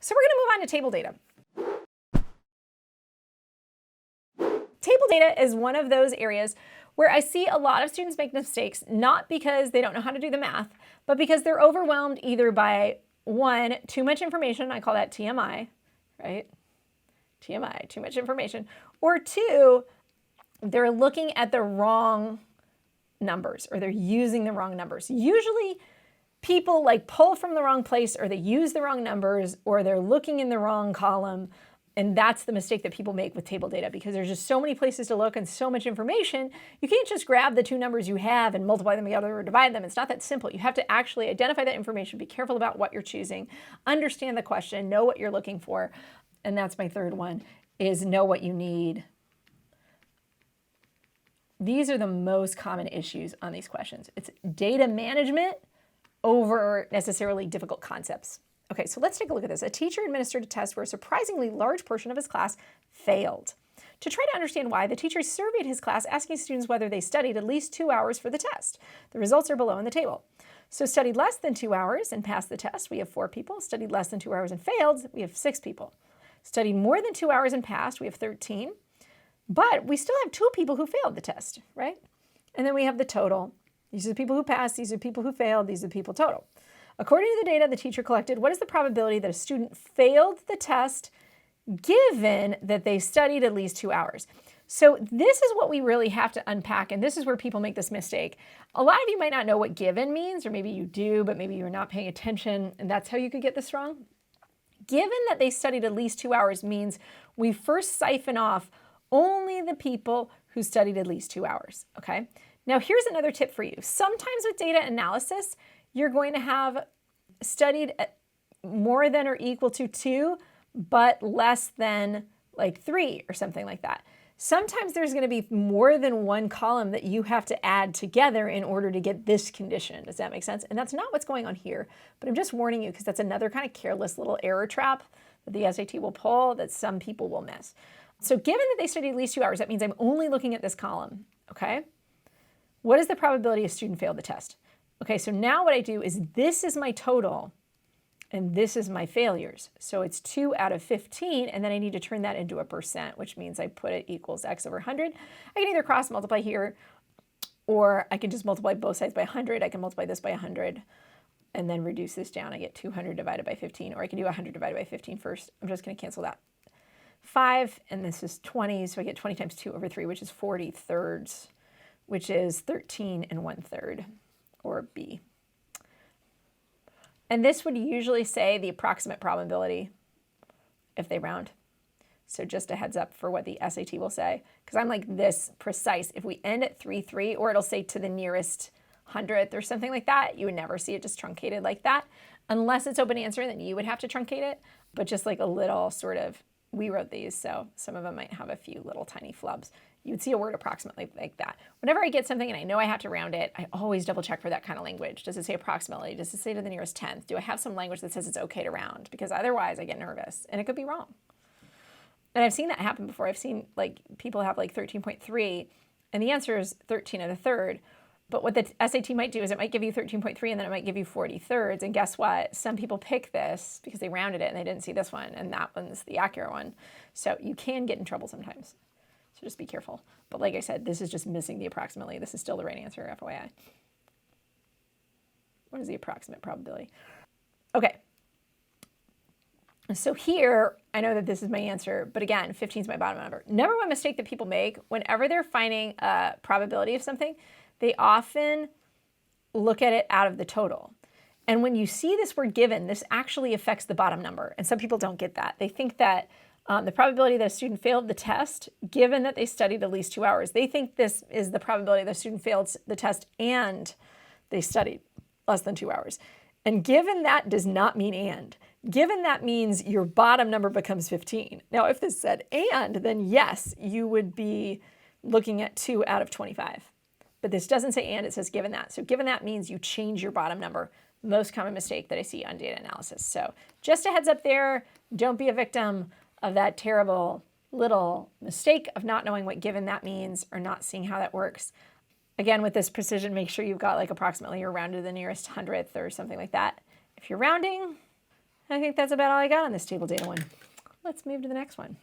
So we're going to move on to table data. Table data is one of those areas where I see a lot of students make mistakes, not because they don't know how to do the math, but because they're overwhelmed either by, one, too much information, I call that TMI, right? TMI, too much information, or two, they're looking at the wrong numbers or they're using the wrong numbers. Usually people like pull from the wrong place or they use the wrong numbers or they're looking in the wrong column. And that's the mistake that people make with table data because there's just so many places to look and so much information. You can't just grab the two numbers you have and multiply them together or divide them. It's not that simple. You have to actually identify that information, be careful about what you're choosing, understand the question, know what you're looking for. And that's my third one, is know what you need. These are the most common issues on these questions. It's data management over necessarily difficult concepts. Okay, so let's take a look at this. A teacher administered a test where a surprisingly large portion of his class failed. To try to understand why, the teacher surveyed his class, asking students whether they studied at least 2 hours for the test. The results are below in the table. So studied less than 2 hours and passed the test, we have 4 people. Studied less than 2 hours and failed, we have 6 people. Studied more than 2 hours and passed, we have 13. But we still have 2 people who failed the test, right? And then we have the total. These are the people who passed, these are the people who failed, these are the people total. According to the data the teacher collected, what is the probability that a student failed the test given that they studied at least 2 hours? So this is what we really have to unpack, and this is where people make this mistake. A lot of you might not know what given means, or maybe you do, but maybe you're not paying attention, and that's how you could get this wrong. Given that they studied at least 2 hours means we first siphon off only the people who studied at least 2 hours, okay? Now here's another tip for you. Sometimes with data analysis, you're going to have studied more than or equal to 2, but less than like 3 or something like that. Sometimes there's going to be more than one column that you have to add together in order to get this condition. Does that make sense? And that's not what's going on here, but I'm just warning you because that's another kind of careless little error trap that the SAT will pull that some people will miss. So given that they studied at least 2 hours, that means I'm only looking at this column, okay? What is the probability a student failed the test? Okay, so now what I do is this is my total and this is my failures. So it's 2 out of 15, and then I need to turn that into a percent, which means I put it equals x over 100. I can either cross multiply here, or I can just multiply both sides by 100. I can multiply this by 100 and then reduce this down. I get 200 divided by 15, or I can do 100 divided by 15 first. I'm just going to cancel that. 5, and this is 20, so I get 20 times 2 over 3, which is 40 thirds, which is 13 and 1/3, or B. And this would usually say the approximate probability if they round. So just a heads up for what the SAT will say, because I'm like this precise. If we end at 3,3, or it'll say to the nearest 100th or something like that, you would never see it just truncated like that. Unless it's open answer, then you would have to truncate it, but just like a little sort of, we wrote these, so some of them might have a few little tiny flubs. You would see a word approximately like that. Whenever I get something and I know I have to round it, I always double check for that kind of language. Does it say approximately? Does it say to the nearest 10th? Do I have some language that says it's okay to round? Because otherwise I get nervous and it could be wrong. And I've seen that happen before. I've seen like people have like 13.3 and the answer is 13 and a third. But what the SAT might do is it might give you 13.3 and then it might give you 40 thirds. And guess what? Some people pick this because they rounded it and they didn't see this one, and that one's the accurate one. So you can get in trouble sometimes. So just be careful. But like I said, this is just missing the approximately. This is still the right answer, FYI. What is the approximate probability? Okay. So here, I know that this is my answer, but again, 15 is my bottom number. Number one mistake that people make whenever they're finding a probability of something, they often look at it out of the total. And when you see this word given, this actually affects the bottom number. And some people don't get that. They think that the probability that a student failed the test, given that they studied at least 2 hours, they think this is the probability that a student failed the test and they studied less than 2 hours. And given that does not mean and. Given that means your bottom number becomes 15. Now, if this said and, then yes, you would be looking at 2 out of 25. But this doesn't say and, it says given that. So given that means you change your bottom number. Most common mistake that I see on data analysis. So just a heads up there, don't be a victim of that terrible little mistake of not knowing what given that means or not seeing how that works. Again, with this precision, make sure you've got like approximately or rounded to the nearest 100th or something like that. If you're rounding, I think that's about all I got on this table data one. Let's move to the next one.